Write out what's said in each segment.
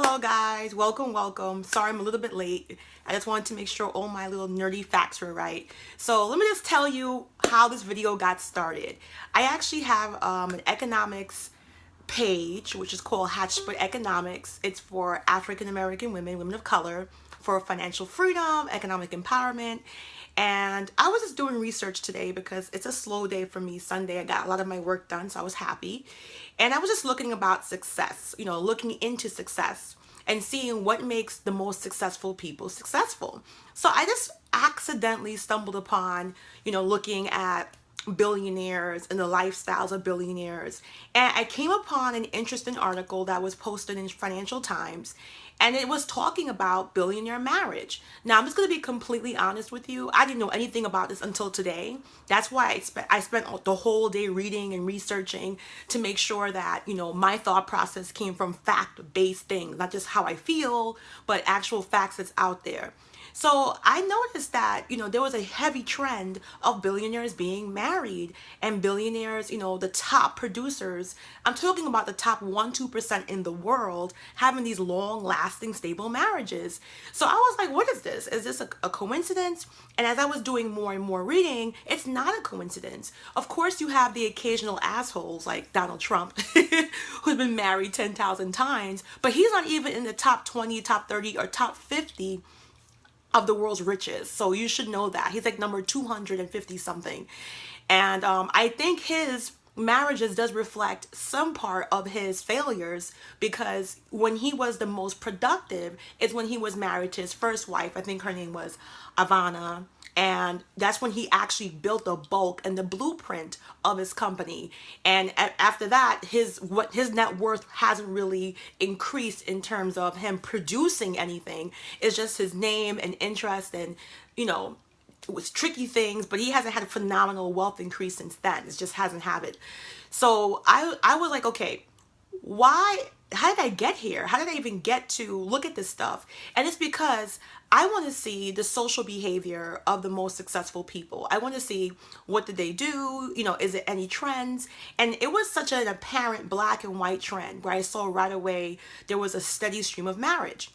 Hello guys, welcome. Sorry I'm a little bit late. I just wanted to make sure all my little nerdy facts were right. So let me just tell you how this video got started. I actually have an economics page, which is called Hatchfoot Economics. It's for African American women of color, for financial freedom, economic empowerment. And I was just doing research today because it's a slow day for me. Sunday, I got a lot of my work done, so I was happy. And I was just looking about success, looking into success and seeing what makes the most successful people successful. So I just accidentally stumbled upon, looking at billionaires and the lifestyles of billionaires. And I came upon an interesting article that was posted in Financial Times, and it was talking about billionaire marriage. Now, I'm just going to be completely honest with you. I didn't know anything about this until today. That's why I spent the whole day reading and researching to make sure that, my thought process came from fact-based things, not just how I feel, but actual facts that's out there. So I noticed that, there was a heavy trend of billionaires being married, and billionaires, the top producers, I'm talking about the top 1-2% in the world, having these long lasting, stable marriages. So I was like, what is this? Is this a coincidence? And as I was doing more and more reading, it's not a coincidence. Of course, you have the occasional assholes like Donald Trump, who's been married 10,000 times, but he's not even in the top 20, top 30, or top 50 of the world's richest. So you should know that. He's like number 250 something. And I think his marriages does reflect some part of his failures, because when he was the most productive is when he was married to his first wife. I think her name was Ivana. And that's when he actually built the bulk and the blueprint of his company. And after that, his net worth hasn't really increased in terms of him producing anything. It's just his name and interest and, it was tricky things, but he hasn't had a phenomenal wealth increase since then. It just hasn't had it. So I was like, okay, how did I get here? How did I even get to look at this stuff? And it's because I want to see the social behavior of the most successful people. I want to see, what did they do? Is it any trends? And it was such an apparent black and white trend where I saw right away there was a steady stream of marriage.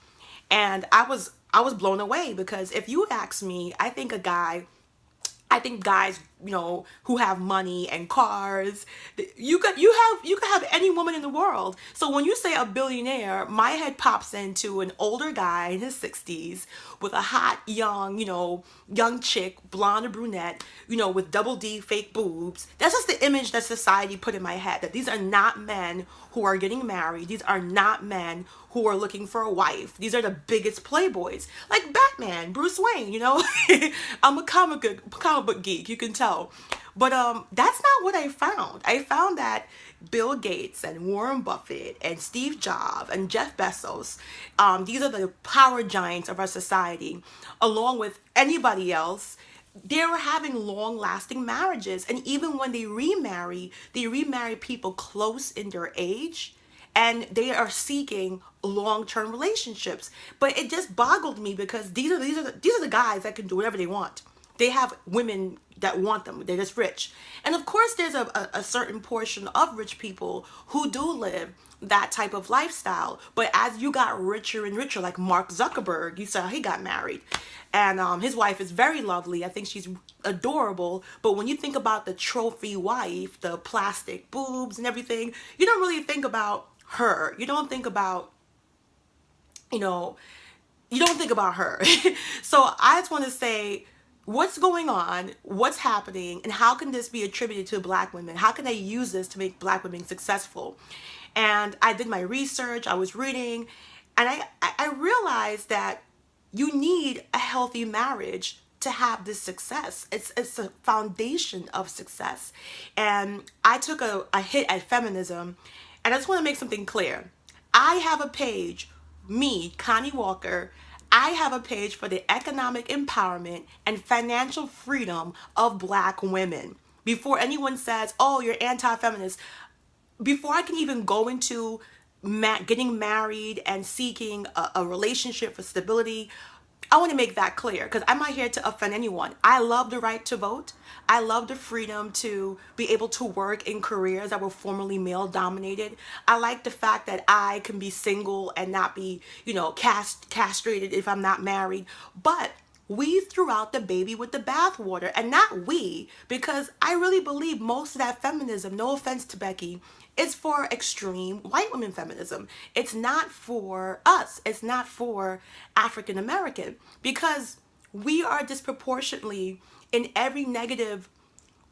And I was blown away, because if you ask me, I think guys, who have money and cars, you could have any woman in the world. So when you say a billionaire, my head pops into an older guy in his 60s with a hot young chick, blonde or brunette, with double D fake boobs. That's just the image that society put in my head, that these are not men who are getting married. These are not men who are looking for a wife. These are the biggest playboys, like Batman, Bruce Wayne. I'm a comic book geek, you can tell. But that's not what I found. I found that Bill Gates and Warren Buffett and Steve Jobs and Jeff Bezos, these are the power giants of our society, along with anybody else. They were having long-lasting marriages, and even when they remarry people close in their age, and they are seeking long-term relationships. But it just boggled me, because these are the guys that can do whatever they want. They have women that want them. They're just rich. And of course, there's a certain portion of rich people who do live that type of lifestyle. But as you got richer and richer, like Mark Zuckerberg, you saw he got married. And his wife is very lovely. I think she's adorable. But when you think about the trophy wife, the plastic boobs and everything, you don't really think about her. You don't think about, you don't think about her. So I just want to say, what's going on, what's happening, and how can this be attributed to black women? How can I use this to make black women successful? And I did my research, I was reading, and I realized that you need a healthy marriage to have this success. It's a foundation of success. And I took a hit at feminism, and I just want to make something clear. I have a page, me, Connie Walker, I have a page for the economic empowerment and financial freedom of black women. Before anyone says, oh, you're anti-feminist, before I can even go into getting married and seeking a relationship for stability, I want to make that clear because I'm not here to offend anyone. I love the right to vote. I love the freedom to be able to work in careers that were formerly male dominated. I like the fact that I can be single and not be, castrated if I'm not married. But we threw out the baby with the bathwater, and not we, because I really believe most of that feminism, no offense to Becky, is for extreme white women feminism. It's not for us. It's not for African American, because we are disproportionately in every negative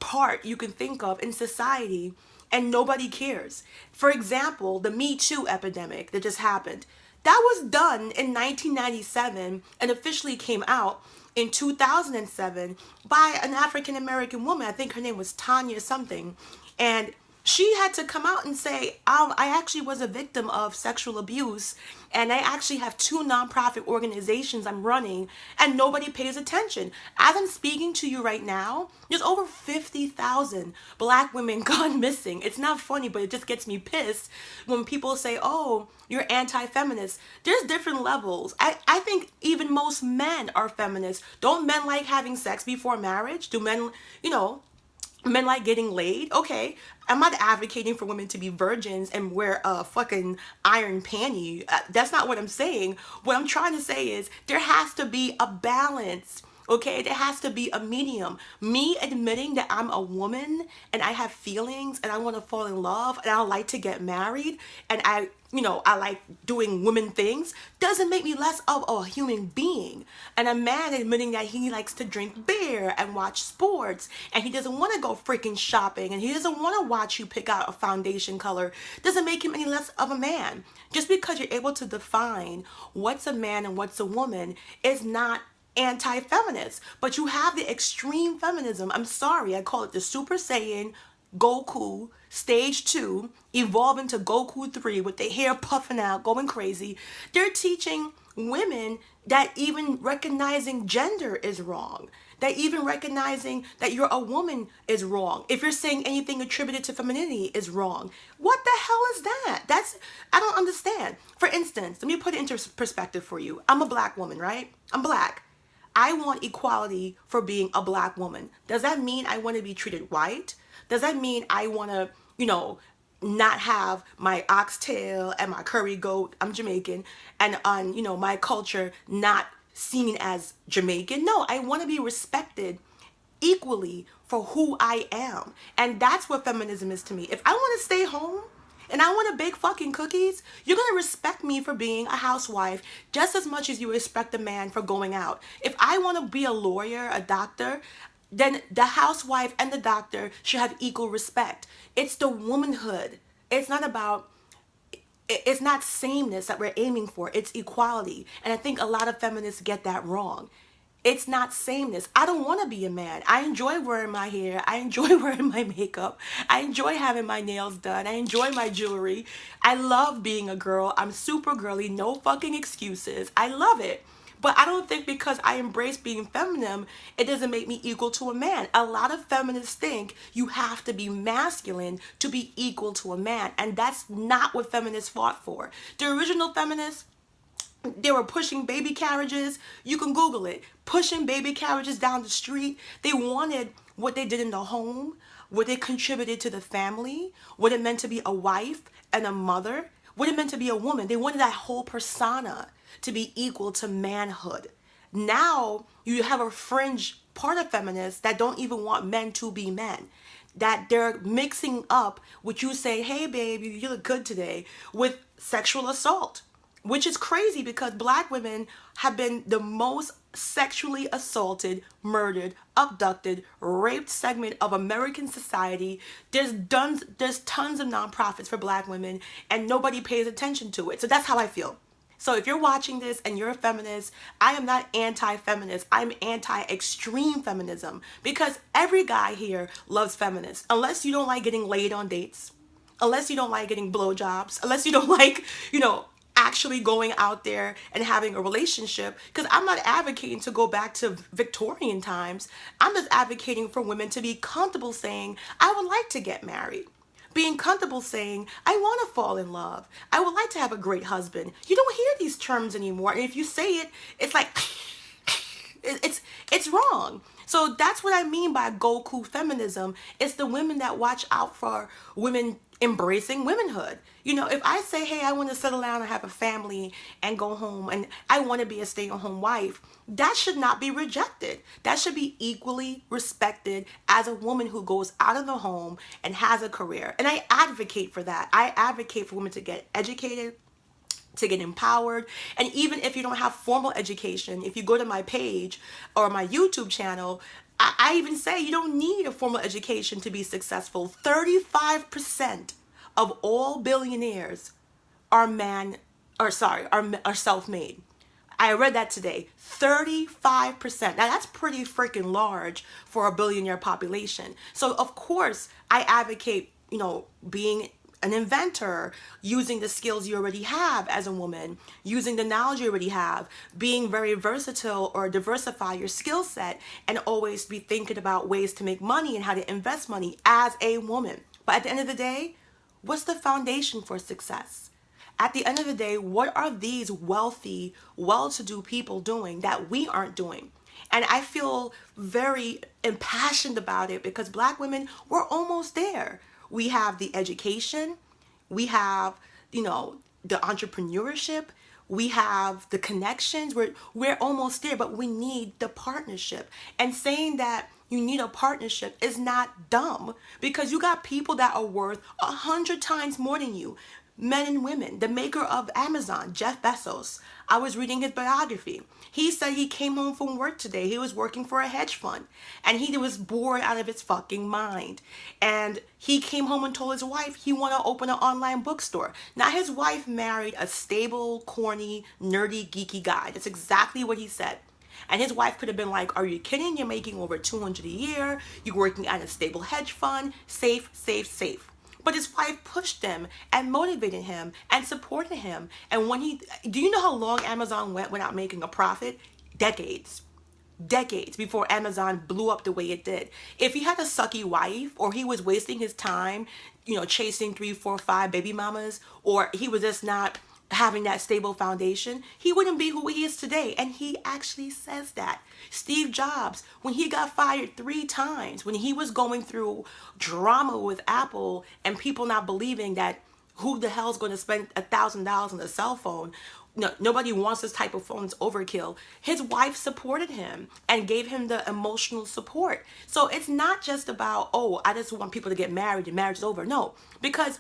part you can think of in society, and nobody cares. For example, the Me Too epidemic that just happened. That was done in 1997 and officially came out in 2007 by an African American woman. I think her name was Tanya something. And she had to come out and say, I actually was a victim of sexual abuse, and I actually have 2 nonprofit organizations I'm running, and nobody pays attention. As I'm speaking to you right now, there's over 50,000 Black women gone missing. It's not funny, but it just gets me pissed when people say, oh, you're anti-feminist. There's different levels. I think even most men are feminists. Don't men like having sex before marriage? Do men, men like getting laid? Okay, I'm not advocating for women to be virgins and wear a fucking iron panty. That's not what I'm saying. What I'm trying to say is there has to be a balance. Okay, there has to be a medium. Me admitting that I'm a woman and I have feelings and I want to fall in love and I like to get married and I like doing women things doesn't make me less of a human being. And a man admitting that he likes to drink beer and watch sports and he doesn't want to go freaking shopping and he doesn't want to watch you pick out a foundation color doesn't make him any less of a man. Just because you're able to define what's a man and what's a woman is not anti-feminist. But you have the extreme feminism. I'm sorry, I call it the Super Saiyan Goku stage 2 evolve into Goku 3 with the hair puffing out, going crazy. They're teaching women that even recognizing gender is wrong. That even recognizing that you're a woman is wrong. If you're saying anything attributed to femininity is wrong. What the hell is that? I don't understand. For instance, let me put it into perspective for you. I'm a Black woman, right? I'm Black. I want equality for being a Black woman. Does that mean I want to be treated white? Does that mean I want to, not have my oxtail and my curry goat? I'm Jamaican. And on, my culture not seen as Jamaican? No, I want to be respected equally for who I am. And that's what feminism is to me. If I want to stay home and I want to bake fucking cookies, you're going to respect me for being a housewife just as much as you respect a man for going out. If I want to be a lawyer, a doctor, then the housewife and the doctor should have equal respect. It's the womanhood. It's not sameness that we're aiming for. It's equality. And I think a lot of feminists get that wrong. It's not sameness. I don't want to be a man. I enjoy wearing my hair. I enjoy wearing my makeup. I enjoy having my nails done. I enjoy my jewelry. I love being a girl. I'm super girly. No fucking excuses. I love it. But I don't think because I embrace being feminine, it doesn't make me equal to a man. A lot of feminists think you have to be masculine to be equal to a man. And that's not what feminists fought for. The original feminists, they were pushing baby carriages. You can Google it. Pushing baby carriages down the street. They wanted what they did in the home, what they contributed to the family, what it meant to be a wife and a mother, what it meant to be a woman. They wanted that whole persona to be equal to manhood. Now you have a fringe part of feminists that don't even want men to be men. That they're mixing up what you say, hey babe, you look good today, with sexual assault. Which is crazy because Black women have been the most sexually assaulted, murdered, abducted, raped segment of American society. There's tons of nonprofits for Black women and nobody pays attention to it. So that's how I feel. So if you're watching this and you're a feminist, I am not anti-feminist. I'm anti-extreme feminism because every guy here loves feminists. Unless you don't like getting laid on dates, unless you don't like getting blowjobs, unless you don't like, actually going out there and having a relationship, because I'm not advocating to go back to Victorian times. I'm just advocating for women to be comfortable saying, I would like to get married. Being comfortable saying, I want to fall in love. I would like to have a great husband. You don't hear these terms anymore. And if you say it, it's like, It's wrong. So that's what I mean by Goku feminism. It's the women that watch out for women embracing womanhood. You know, if I say, hey, I want to settle down and have a family and go home and I want to be a stay-at-home wife, that should not be rejected. That should be equally respected as a woman who goes out of the home and has a career. And I advocate for that. I advocate for women to get educated, to get empowered. And even if you don't have formal education, if you go to my page or my YouTube channel, I even say you don't need a formal education to be successful. 35% of all billionaires are are self-made. I read that today. 35%. Now that's pretty freaking large for a billionaire population. So of course I advocate, you know, being an inventor, using the skills you already have as a woman, using the knowledge you already have, being very versatile or diversify your skill set, and always be thinking about ways to make money and how to invest money as a woman. But at the end of the day, what's the foundation for success? At the end of the day, what are these wealthy, well-to-do people doing that we aren't doing? And I feel very impassioned about it because Black women, we're almost there. We have the education, we have, you know, the entrepreneurship, we have the connections. We're almost there, but we need the partnership. And saying that you need a partnership is not dumb, because you got people that are worth 100 times more than you. Men and women. The maker of Amazon, Jeff Bezos, I was reading his biography. He said he came home from work today. He was working for a hedge fund and he was bored out of his fucking mind. And he came home and told his wife he wanted to open an online bookstore. Now his wife married a stable, corny, nerdy, geeky guy. That's exactly what he said. And his wife could have been like, are you kidding? You're making over $200 a year. You're working at a stable hedge fund. Safe, safe, safe. But his wife pushed him and motivated him and supported him. And do you know how long Amazon went without making a profit? Decades before Amazon blew up the way it did. If he had a sucky wife, or he was wasting his time, you know, chasing 3, 4, 5 baby mamas, or he was just not having that stable foundation, he wouldn't be who he is today. And he actually says that. Steve Jobs, when he got fired 3 times, when he was going through drama with Apple and people not believing that who the hell's going to spend $1,000 on a cell phone? No, nobody wants this type of phone. It's overkill. His wife supported him and gave him the emotional support. So it's not just about, oh, I just want people to get married and marriage is over. No, because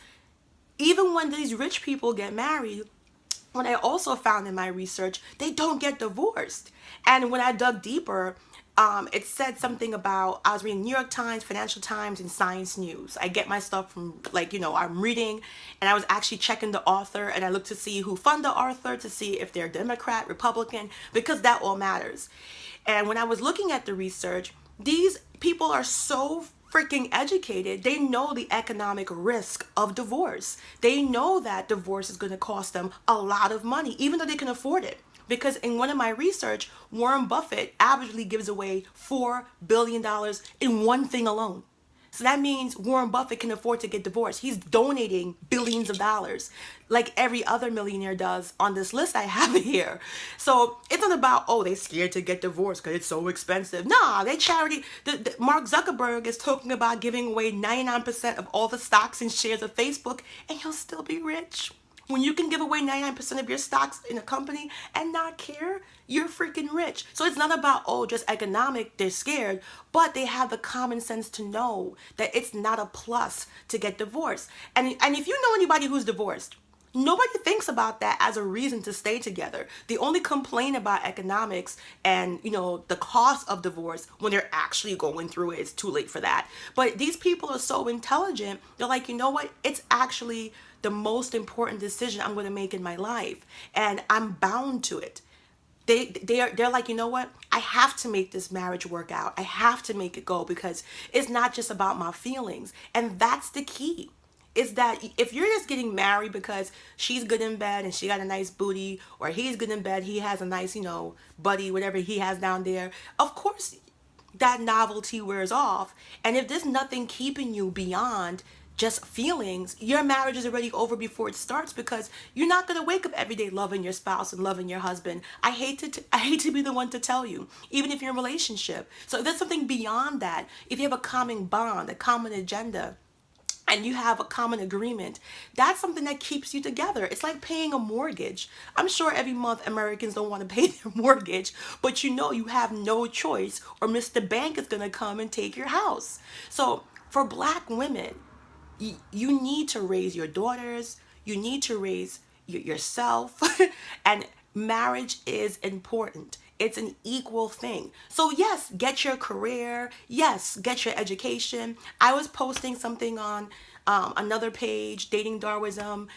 even when these rich people get married, what I also found in my research, they don't get divorced. And when I dug deeper, it said something about, I was reading New York Times, Financial Times, and Science News. I get my stuff from, like, you know, I'm reading, and I was actually checking the author, and I looked to see who funded the author, to see if they're Democrat, Republican, because that all matters. And when I was looking at the research, these people are so freaking educated. They know the economic risk of divorce. They know that divorce is going to cost them a lot of money, even though they can afford it. Because in one of my research, Warren Buffett averagely gives away $4 billion in one thing alone. So that means Warren Buffett can afford to get divorced. He's donating billions of dollars like every other millionaire does on this list I have here. So it's not about, oh, they're scared to get divorced because it's so expensive. Nah, they charity. Mark Zuckerberg is talking about giving away 99% of all the stocks and shares of Facebook, and he'll still be rich. When you can give away 99% of your stocks in a company and not care, you're freaking rich. So it's not about, oh, just economic, they're scared, but they have the common sense to know that it's not a plus to get divorced. And if you know anybody who's divorced, nobody thinks about that as a reason to stay together. They only complain about economics and, you know, the cost of divorce when they're actually going through it. It's too late for that. But these people are so intelligent. They're like, you know what? It's actually the most important decision I'm going to make in my life, and I'm bound to it. They're like, you know what? I have to make this marriage work out. I have to make it go, because it's not just about my feelings. And that's the key. Is that if you're just getting married because she's good in bed and she got a nice booty, or he's good in bed, he has a nice, you know, buddy, whatever he has down there, of course that novelty wears off. And if there's nothing keeping you beyond just feelings, your marriage is already over before it starts, because you're not going to wake up every day loving your spouse and loving your husband. I hate to be the one to tell you, even if you're in a relationship. So if there's something beyond that, if you have a common bond, a common agenda, and you have a common agreement, that's something that keeps you together. It's like paying a mortgage. I'm sure every month Americans don't want to pay their mortgage, but you know you have no choice, or Mr. Bank is going to come and take your house. So for Black women, you need to raise your daughters, you need to raise yourself, and marriage is important. It's an equal thing. So yes, get your career. Yes, get your education. I was posting something on another page, Dating Darwinism.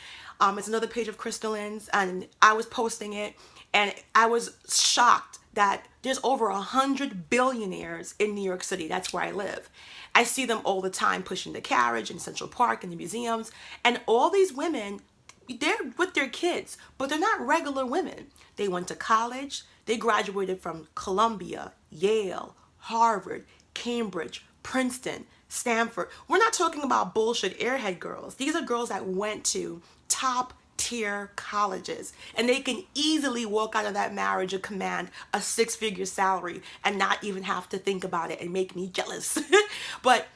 It's another page of Crystallines, and I was posting it, and I was shocked that there's over 100 billionaires in New York City. That's where I live. I see them all the time pushing the carriage in Central Park and the museums, and all these women, they're with their kids, but they're not regular women. They went to college. They graduated from Columbia, Yale, Harvard, Cambridge, Princeton, Stanford. We're not talking about bullshit airhead girls. These are girls that went to top tier colleges, and they can easily walk out of that marriage and command a 6-figure salary and not even have to think about it and make me jealous. But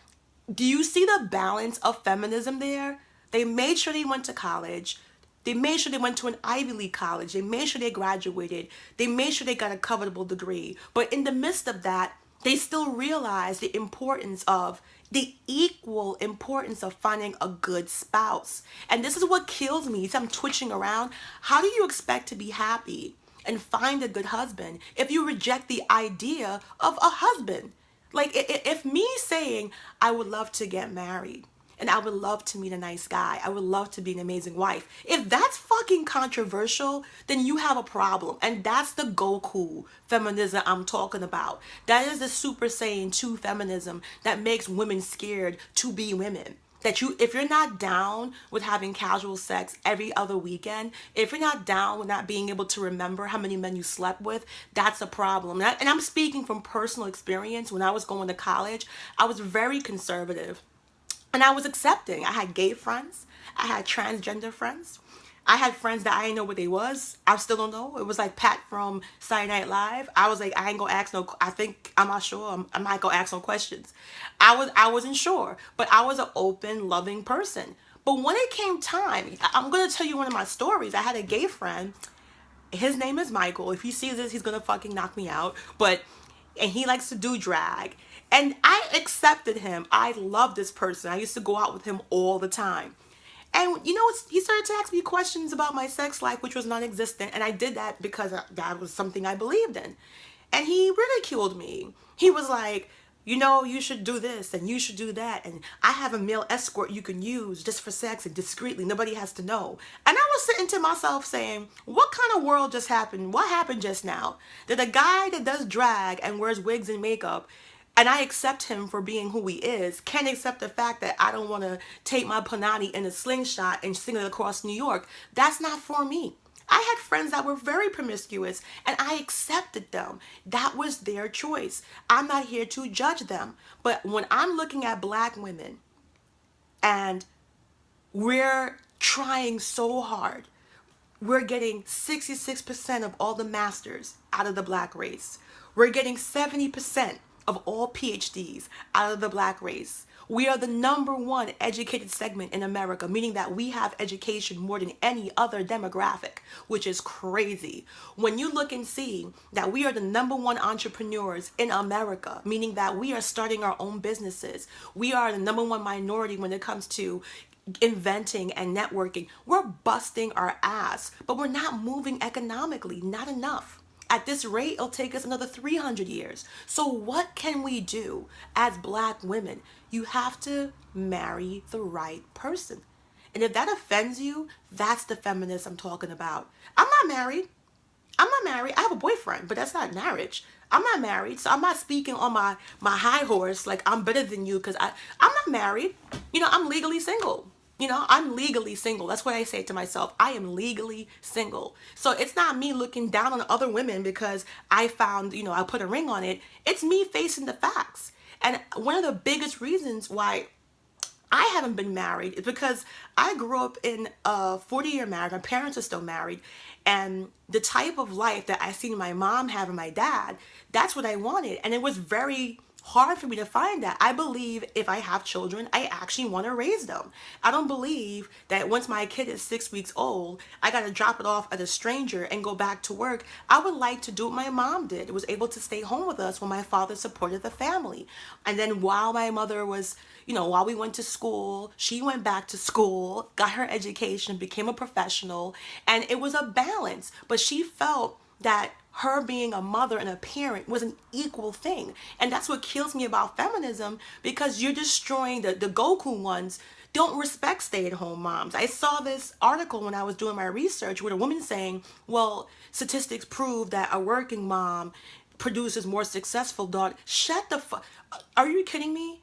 do you see the balance of feminism there? They made sure they went to college. They made sure they went to an Ivy League college. They made sure they graduated. They made sure they got a covetable degree. But in the midst of that, they still realize the importance of the equal importance of finding a good spouse. And this is what kills me. I'm twitching around. How do you expect to be happy and find a good husband if you reject the idea of a husband? Like, if me saying I would love to get married, and I would love to meet a nice guy, I would love to be an amazing wife, if that's fucking controversial, then you have a problem. And that's the Goku feminism I'm talking about. That is the Super Saiyan 2 feminism that makes women scared to be women. That if you're not down with having casual sex every other weekend, if you're not down with not being able to remember how many men you slept with, that's a problem. And I'm speaking from personal experience. When I was going to college, I was very conservative. And I was accepting. I had gay friends. I had transgender friends. I had friends that I didn't know what they was. I still don't know. It was like Pat from Saturday Night Live. I was like, I ain't gonna ask no, I'm not sure. I'm not gonna ask no questions. I wasn't sure. But I was an open, loving person. But when it came time, I'm gonna tell you one of my stories. I had a gay friend. His name is Michael. If he sees this, he's gonna fucking knock me out. And he likes to do drag. And I accepted him. I love this person. I used to go out with him all the time. And you know, he started to ask me questions about my sex life, which was non-existent. And I did that because that was something I believed in. And he ridiculed me. He was like, you know, you should do this and you should do that. And I have a male escort you can use just for sex and discreetly. Nobody has to know. And I was sitting to myself saying, what kind of world just happened? What happened just now? That a guy that does drag and wears wigs and makeup, and I accept him for being who he is, can't accept the fact that I don't want to take my panani in a slingshot and sing it across New York. That's not for me. I had friends that were very promiscuous, and I accepted them. That was their choice. I'm not here to judge them. But when I'm looking at Black women, and we're trying so hard, we're getting 66% of all the masters out of the Black race. We're getting 70% of all PhDs out of the Black race. We are the #1 educated segment in America, meaning that we have education more than any other demographic, which is crazy. When you look and see that we are the #1 entrepreneurs in America, meaning that we are starting our own businesses, we are the #1 minority when it comes to inventing and networking. We're busting our ass, but we're not moving economically, not enough. At this rate, it'll take us another 300 years. So what can we do as Black women? You have to marry the right person. And if that offends you, that's the feminist I'm talking about. I'm not married. I have a boyfriend, but that's not marriage. I'm not married, so I'm not speaking on my high horse like I'm better than you because I'm not married. You know, I'm legally single. You know, I'm legally single. That's what I say to myself. I am legally single. So it's not me looking down on other women because I found, you know, I put a ring on it. It's me facing the facts. And one of the biggest reasons why I haven't been married is because I grew up in a 40-year marriage. My parents are still married. And the type of life that I seen my mom have and my dad, that's what I wanted. And it was very hard for me to find that. I believe if I have children, I actually want to raise them. I don't believe that once my kid is 6 weeks old, I got to drop it off at a stranger and go back to work. I would like to do what my mom did. Was able to stay home with us when my father supported the family. And then while my mother was, while we went to school, she went back to school, got her education, became a professional, and it was a balance. But she felt that her being a mother and a parent was an equal thing. And that's what kills me about feminism, because you're destroying the Goku ones don't respect stay-at-home moms. I saw this article when I was doing my research with a woman saying, well, statistics prove that a working mom produces more successful daughter. Shut the fuck. Are you kidding me?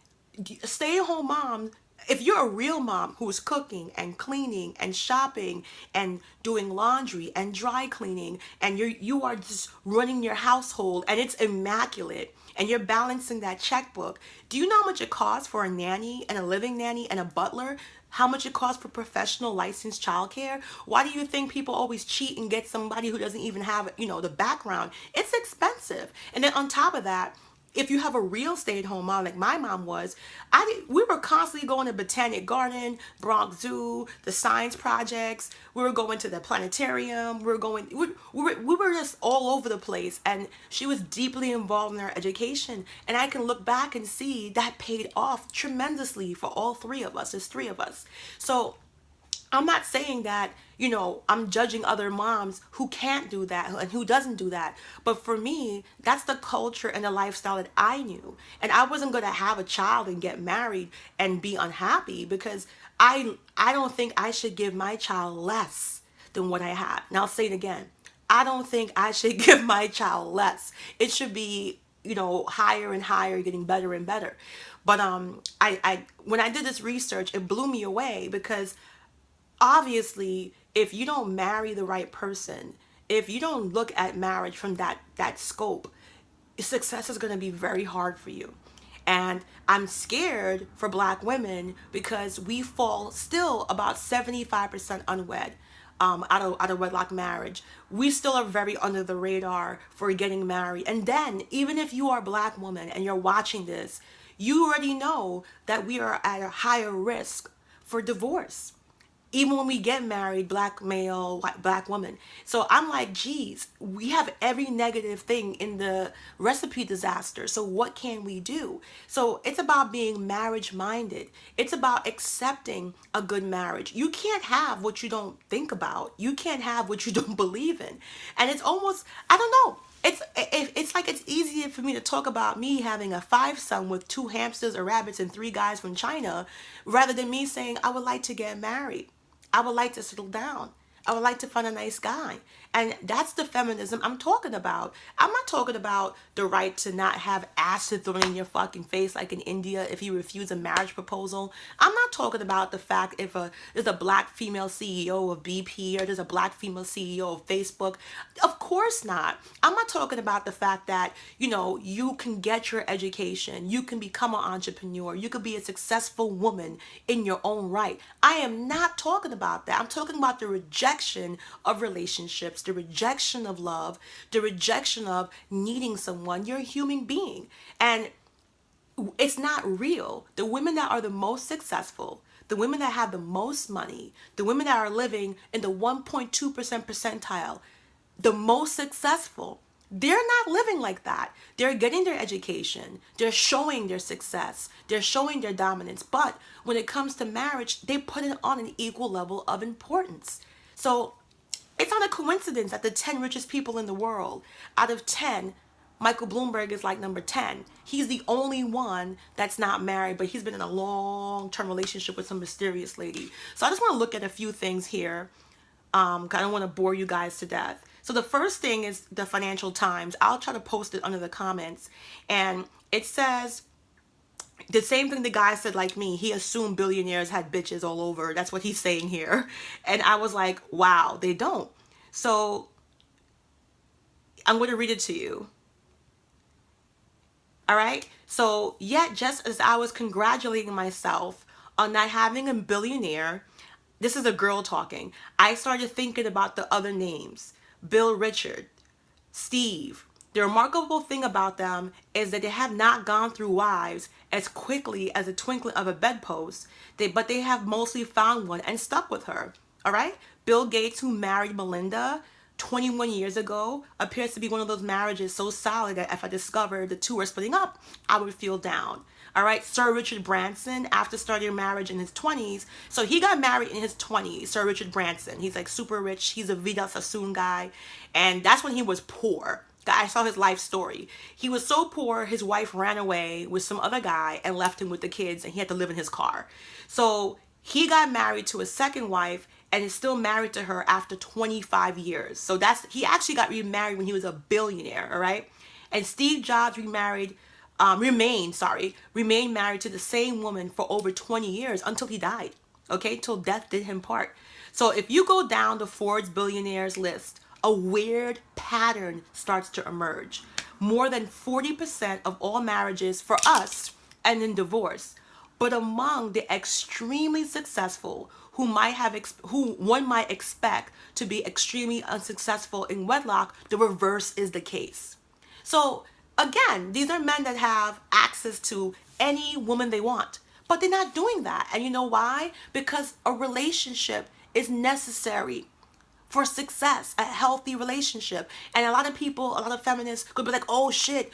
Stay-at-home mom, if you're a real mom who is cooking and cleaning and shopping and doing laundry and dry cleaning, and you are just running your household and it's immaculate and you're balancing that checkbook, do you know how much it costs for a nanny and a living nanny and a butler? How much it costs for professional licensed childcare? Why do you think people always cheat and get somebody who doesn't even have, the background? It's expensive. And then on top of that, if you have a real stay-at-home mom like my mom was, we were constantly going to Botanic Garden, Bronx Zoo, the science projects. We were going to the planetarium. We were just all over the place. And she was deeply involved in our education. And I can look back and see that paid off tremendously for all three of us. There's three of us. So I'm not saying that, I'm judging other moms who can't do that and who doesn't do that. But for me, that's the culture and the lifestyle that I knew. And I wasn't going to have a child and get married and be unhappy, because I don't think I should give my child less than what I had. And I'll say it again. I don't think I should give my child less. It should be, higher and higher, getting better and better. But I when I did this research, it blew me away, because obviously, if you don't marry the right person, if you don't look at marriage from that scope, success is going to be very hard for you. And I'm scared for Black women, because we fall still about 75% unwed, out of wedlock marriage. We still are very under the radar for getting married. And then, even if you are a Black woman and you're watching this, you already know that we are at a higher risk for divorce. Even when we get married, Black male, Black woman. So I'm like, geez, we have every negative thing in the recipe disaster. So what can we do? So it's about being marriage-minded. It's about accepting a good marriage. You can't have what you don't think about. You can't have what you don't believe in. And it's almost, I don't know. It's like it's easier for me to talk about me having a 5-son with 2 hamsters, a rabbits, and 3 guys from China, rather than me saying I would like to get married. I would like to settle down. I would like to find a nice guy. And that's the feminism I'm talking about. I'm not talking about the right to not have acid thrown in your fucking face like in India if you refuse a marriage proposal. I'm not talking about the fact if there's a Black female CEO of BP, or there's a Black female CEO of Facebook. Of course not. I'm not talking about the fact that, you can get your education. You can become an entrepreneur. You could be a successful woman in your own right. I am not talking about that. I'm talking about the rejection of relationships, the rejection of love, the rejection of needing someone. You're a human being. And it's not real. The women that are the most successful, the women that have the most money, the women that are living in the 1.2% percentile, the most successful, they're not living like that. They're getting their education. They're showing their success. They're showing their dominance. But when it comes to marriage, they put it on an equal level of importance. So it's not a coincidence that the 10 richest people in the world, out of 10, Michael Bloomberg is like number 10. He's the only one that's not married, but he's been in a long-term relationship with some mysterious lady. So I just want to look at a few things here. I don't want to bore you guys to death. So the first thing is the Financial Times. I'll try to post it under the comments. And it says the same thing the guy said like me. He assumed billionaires had bitches all over. That's what he's saying here. And I was like, wow, they don't. So I'm going to read it to you. All right. So yet, just as I was congratulating myself on not having a billionaire. This is a girl talking. I started thinking about the other names. Bill Richard, Steve. The remarkable thing about them is that they have not gone through wives as quickly as a twinkling of a bedpost. But they have mostly found one and stuck with her. All right? Bill Gates, who married Melinda 21 years ago, appears to be one of those marriages so solid that if I discovered the two are splitting up, I would feel down. All right, Sir Richard Branson, after starting a marriage in his 20s, so he got married in his 20s, Sir Richard Branson. He's like super rich. He's a Vida Sassoon guy. And that's when he was poor. I saw his life story. He was so poor, his wife ran away with some other guy and left him with the kids, and he had to live in his car. So he got married to a second wife and is still married to her after 25 years. So he actually got remarried when he was a billionaire, all right? And Steve Jobs remained married to the same woman for over 20 years until he died, okay? Till death did him part. So if you go down the Forbes billionaires list, a weird pattern starts to emerge. More than 40% of all marriages for us end in divorce. But among the extremely successful, who one might expect to be extremely unsuccessful in wedlock, the reverse is the case. So again, these are men that have access to any woman they want, but they're not doing that. And you know why? Because a relationship is necessary for success, a healthy relationship. And a lot of people, a lot of feminists could be like, oh shit,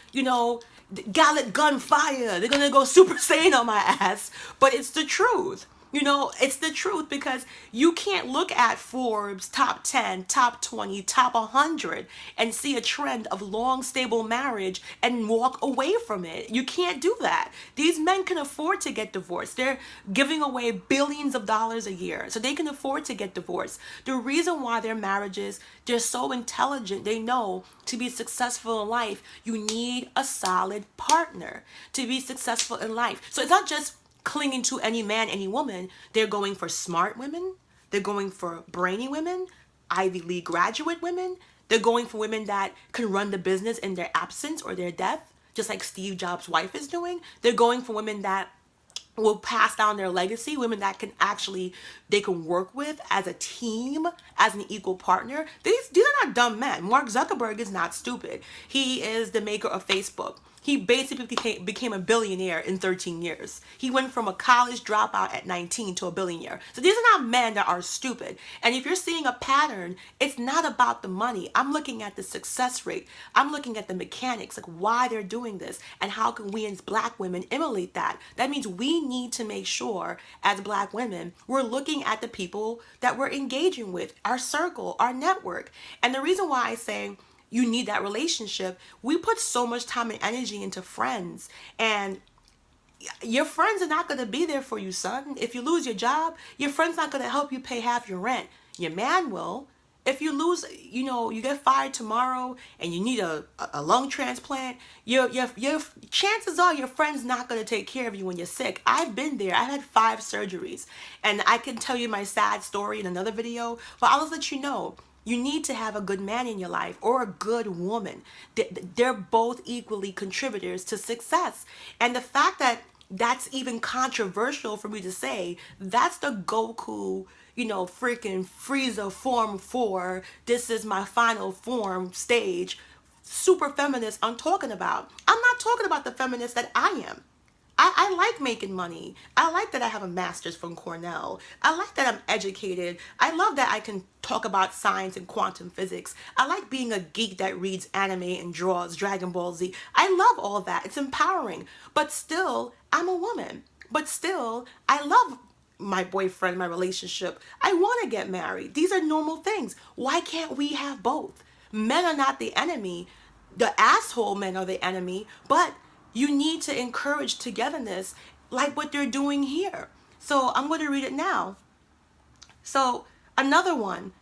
Gallic gunfire, they're gonna go Super Saiyan on my ass. But it's the truth. It's the truth, because you can't look at Forbes top 10, top 20, top 100 and see a trend of long, stable marriage and walk away from it. You can't do that. These men can afford to get divorced. They're giving away billions of dollars a year, so they can afford to get divorced. The reason why their marriages, they're so intelligent, they know to be successful in life, you need a solid partner to be successful in life. So it's not just clinging to any man, any woman. They're going for smart women. They're going for brainy women, Ivy League graduate women. They're going for women that can run the business in their absence or their death, just like Steve Jobs' wife is doing. They're going for women that will pass down their legacy, women that they can work with as a team, as an equal partner. These are not dumb men. Mark Zuckerberg is not stupid. He is the maker of Facebook. He basically became a billionaire in 13 years. He went from a college dropout at 19 to a billionaire. So these are not men that are stupid. And if you're seeing a pattern, it's not about the money. I'm looking at the success rate. I'm looking at the mechanics, like why they're doing this and how can we as Black women emulate that. That means we need to make sure as Black women, we're looking at the people that we're engaging with, our circle, our network. And the reason why I say you need that relationship, we put so much time and energy into friends, and your friends are not going to be there for you, son. If you lose your job, your friend's not going to help you pay half your rent. Your man will. If you lose, you get fired tomorrow and you need a lung transplant, your chances are your friend's not going to take care of you when you're sick. I've been there. I've had 5 surgeries, and I can tell you my sad story in another video, but I'll just let you know. You need to have a good man in your life or a good woman. They're both equally contributors to success. And the fact that that's even controversial for me to say, that's the Goku, freaking Frieza form 4, this is my final form stage, super feminist I'm talking about. I'm not talking about the feminist that I am. I like making money. I like that I have a master's from Cornell. I like that I'm educated. I love that I can talk about science and quantum physics. I like being a geek that reads anime and draws Dragon Ball Z. I love all that. It's empowering. But still, I'm a woman. But still, I love my boyfriend, my relationship. I want to get married. These are normal things. Why can't we have both? Men are not the enemy. The asshole men are the enemy, but you need to encourage togetherness like what they're doing here. So I'm going to read it now. So another one,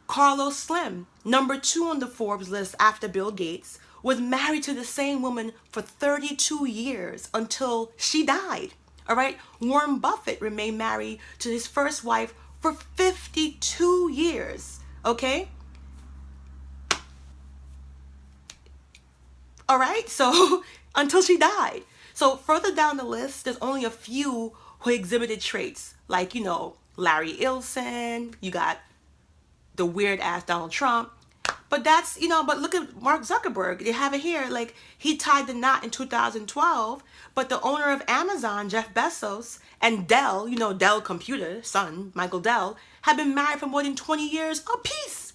Carlos Slim, number 2 on the Forbes list after Bill Gates, was married to the same woman for 32 years until she died. All right. Warren Buffett remained married to his first wife for 52 years. Okay. All right. So until she died. So further down the list, there's only a few who exhibited traits like, Larry Ellison, you got the weird ass Donald Trump. But that's, but look at Mark Zuckerberg. They have it here. Like, he tied the knot in 2012, but the owner of Amazon, Jeff Bezos, and Dell, Dell Computer, son, Michael Dell, have been married for more than 20 years apiece.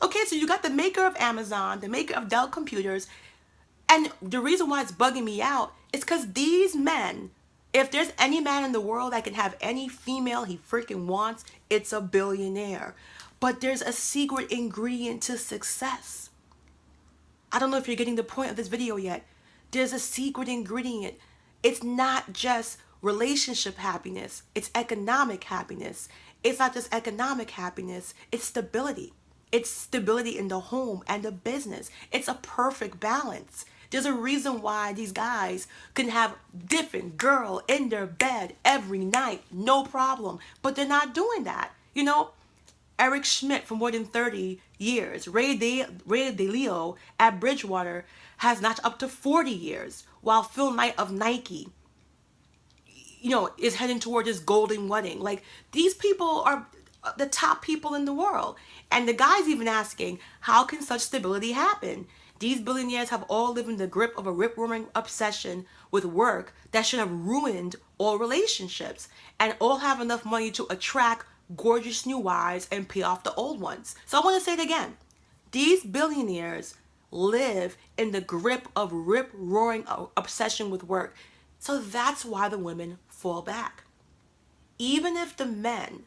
Okay, so you got the maker of Amazon, the maker of Dell Computers, and the reason why it's bugging me out is because these men, if there's any man in the world that can have any female he freaking wants, it's a billionaire. But there's a secret ingredient to success. I don't know if you're getting the point of this video yet. There's a secret ingredient. It's not just relationship happiness. It's economic happiness. It's not just economic happiness. It's stability. It's stability in the home and the business. It's a perfect balance. There's a reason why these guys can have different girl in their bed every night, no problem. But they're not doing that. Eric Schmidt for more than 30 years. Ray Dalio at Bridgewater has notched up to 40 years, while Phil Knight of Nike, is heading toward his golden wedding. Like, these people are the top people in the world. And the guy's even asking, how can such stability happen? These billionaires have all lived in the grip of a rip-roaring obsession with work that should have ruined all relationships, and all have enough money to attract gorgeous new wives and pay off the old ones. So I want to say it again. These billionaires live in the grip of rip-roaring obsession with work. So that's why the women fall back. Even if the men,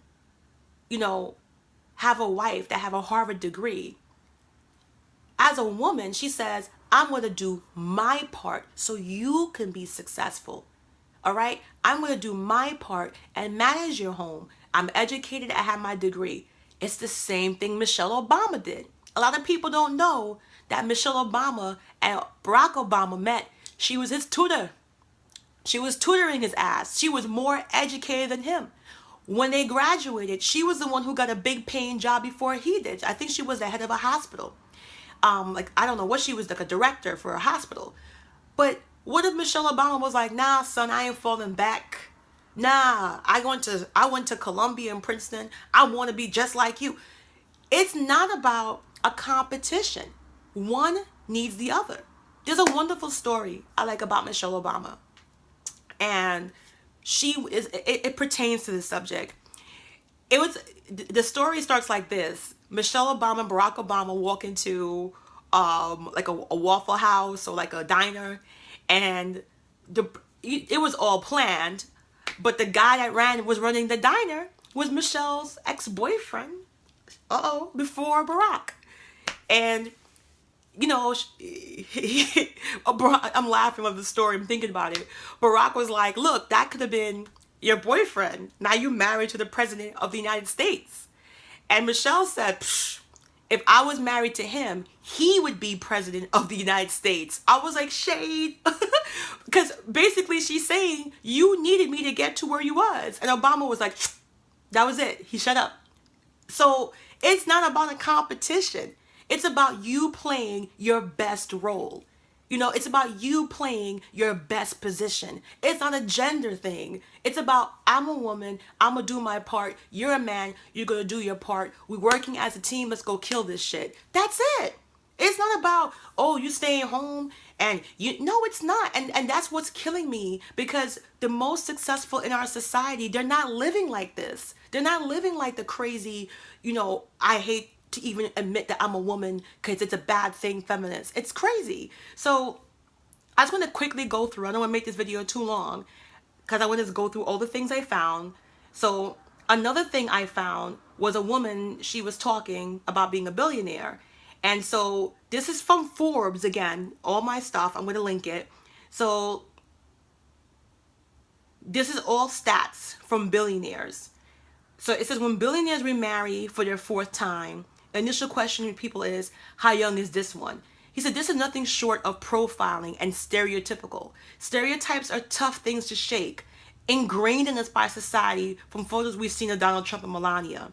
have a wife that have a Harvard degree, as a woman, she says, I'm going to do my part so you can be successful. All right? I'm going to do my part and manage your home. I'm educated. I have my degree. It's the same thing Michelle Obama did. A lot of people don't know that Michelle Obama and Barack Obama met. She was his tutor. She was tutoring his ass. She was more educated than him. When they graduated, she was the one who got a big paying job before he did. I think she was the head of a hospital. I don't know what she was, like a director for a hospital. But what if Michelle Obama was like, nah, son, I ain't falling back. Nah, I went to Columbia and Princeton. I want to be just like you. It's not about a competition. One needs the other. There's a wonderful story I like about Michelle Obama. And it pertains to this subject. The story starts like this. Michelle Obama and Barack Obama walk into like a Waffle House or like a diner, and it was all planned, but the guy that was running the diner was Michelle's ex-boyfriend, before Barack. And I'm laughing at the story, I'm thinking about it. Barack was like, look, that could have been your boyfriend. Now you married to the president of the United States. And Michelle said, if I was married to him, he would be president of the United States. I was like, shade. Because basically she's saying, you needed me to get to where you was. And Obama was like, that was it. He shut up. So it's not about a competition. It's about you playing your best role. It's about you playing your best position. It's not a gender thing. It's about, I'm a woman, I'm going to do my part. You're a man, you're going to do your part. We're working as a team, let's go kill this shit. That's it. It's not about, you staying home and no, it's not. And that's what's killing me, because the most successful in our society, they're not living like this. They're not living like the crazy, I hate to even admit that I'm a woman because it's a bad thing, feminist. It's crazy. So I just want to quickly go through. I don't want to make this video too long because I want to go through all the things I found. So another thing I found was a woman, she was talking about being a billionaire. And so this is from Forbes again, all my stuff. I'm going to link it. So this is all stats from billionaires. So it says, when billionaires remarry for their fourth time, the initial question to people is, how young is this one? He said, this is nothing short of profiling and stereotypical. Stereotypes are tough things to shake, ingrained in us by society from photos we've seen of Donald Trump and Melania.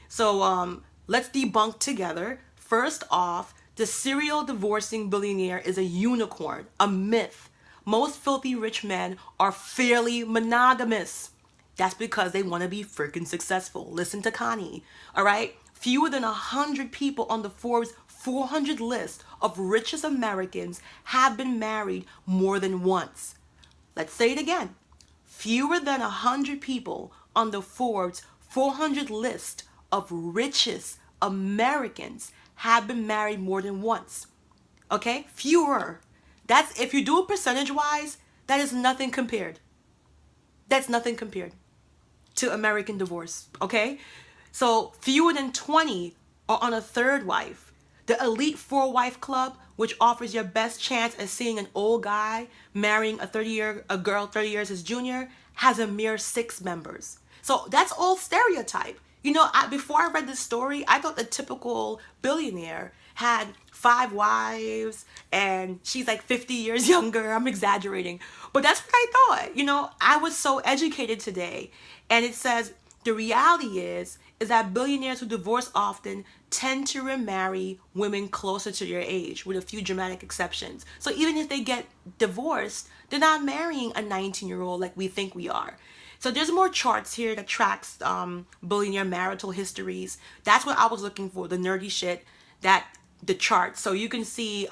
So let's debunk together. First off, the serial divorcing billionaire is a unicorn, a myth. Most filthy rich men are fairly monogamous. That's because they want to be freaking successful. Listen to Connie, all right? Fewer than 100 people on the Forbes 400 list of richest Americans have been married more than once. Let's say it again. Fewer than 100 people on the Forbes 400 list of richest Americans have been married more than once. Okay? Fewer. That's, if you do it percentage-wise, that is nothing compared. That's nothing compared to American divorce, okay? So fewer than 20 are on a third wife. The elite 4-wife club, which offers your best chance at seeing an old guy marrying a girl 30 years his junior, has a mere 6 members. So that's all stereotype. You know, before I read this story, I thought the typical billionaire had 5 wives and she's like 50 years younger. I'm exaggerating, but that's what I thought. You know, I was so educated today. And it says the reality is that billionaires who divorce often tend to remarry women closer to their age, with a few dramatic exceptions. So even if they get divorced, they're not marrying a 19-year-old like we think we are. So there's more charts here that tracks billionaire marital histories. That's what I was looking for, the nerdy shit, the charts. So you can see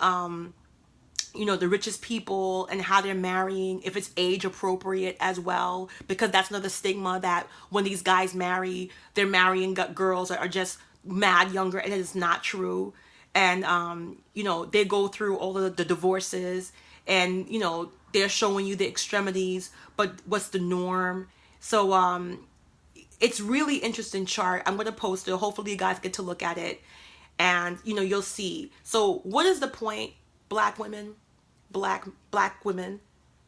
you know, the richest people and how they're marrying, if it's age appropriate as well, because that's another stigma, that when these guys marry, they're marrying girls that are just mad younger, and it is not true. And you know, they go through all of the divorces, and you know, they're showing you the extremities, but what's the norm. So it's really interesting chart. I'm going to post it. Hopefully you guys get to look at it, and you know, you'll see. So what is the point? Black women, black women,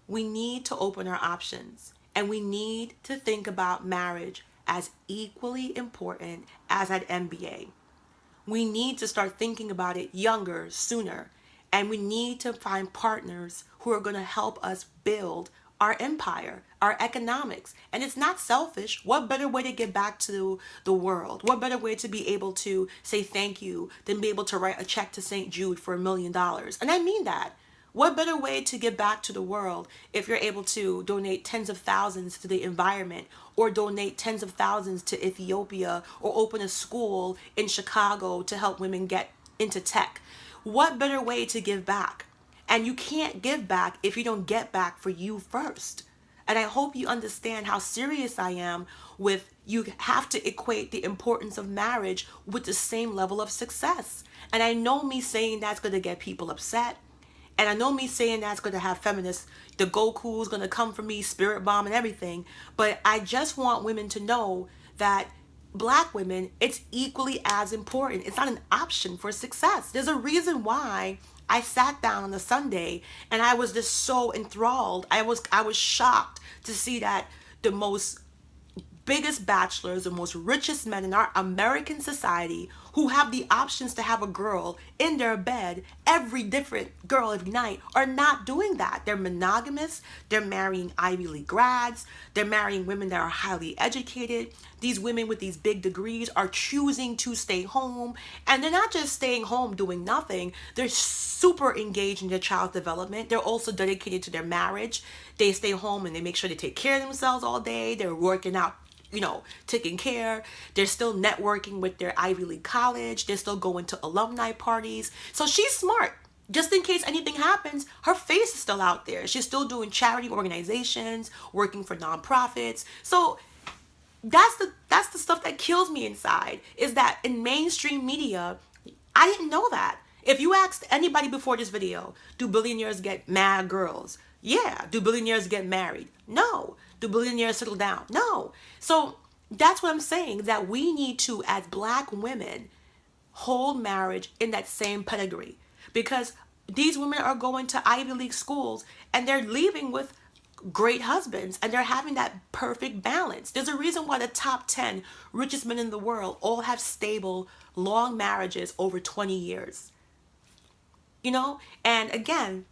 we need to open our options, and we need to think about marriage as equally important as that MBA. We need to start thinking about it younger, sooner, and we need to find partners who are going to help us build our empire, our economics. And it's not selfish. What better way to get back to the world? What better way to be able to say thank you than be able to write a check to St. Jude for $1 million? And I mean that. What better way to give back to the world if you're able to donate tens of thousands to the environment, or donate tens of thousands to Ethiopia, or open a school in Chicago to help women get into tech? What better way to give back? And you can't give back if you don't get back for you first. And I hope you understand how serious I am with, you have to equate the importance of marriage with the same level of success. And I know me saying that's going to get people upset. And I know me saying that's going to have feminists, the Goku's going to come for me, spirit bomb and everything. But I just want women to know that Black women, it's equally as important. It's not an option for success. There's a reason why I sat down on a Sunday and I was just so enthralled. I was shocked to see that the biggest bachelors, the most richest men in our American society, who have the options to have a girl in their bed, every different girl every night, are not doing that. They're monogamous. They're marrying Ivy League grads. They're marrying women that are highly educated. These women with these big degrees are choosing to stay home. And they're not just staying home doing nothing. They're super engaged in their child's development. They're also dedicated to their marriage. They stay home and they make sure they take care of themselves all day. They're working out, you know, taking care. They're still networking with their Ivy League college. They're still going to alumni parties. So she's smart. Just in case anything happens, her face is still out there. She's still doing charity organizations, working for nonprofits. So that's the stuff that kills me inside, is that in mainstream media, I didn't know that. If you asked anybody before this video, do billionaires get mad girls? Yeah. Do billionaires get married? No. Do billionaires settle down? No. So that's what I'm saying, that we need to, as Black women, hold marriage in that same pedigree, because these women are going to Ivy League schools and they're leaving with great husbands, and they're having that perfect balance. There's a reason why the top 10 richest men in the world all have stable, long marriages over 20 years. You know? And again,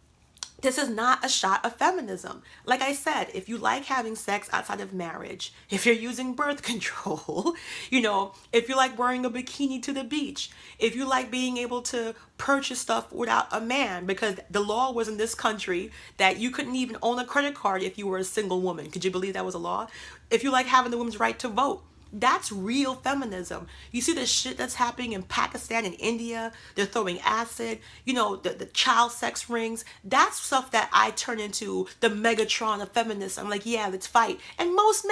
This is not a shot of feminism. Like I said, if you like having sex outside of marriage, if you're using birth control, if you like wearing a bikini to the beach, if you like being able to purchase stuff without a man, because the law was in this country that you couldn't even own a credit card if you were a single woman. Could you believe that was a law? If you like having the women's right to vote, that's real feminism. You see the shit that's happening in Pakistan and India. They're throwing acid, the child sex rings. That's stuff that I turn into the Megatron of feminists. I'm like, yeah, let's fight. And most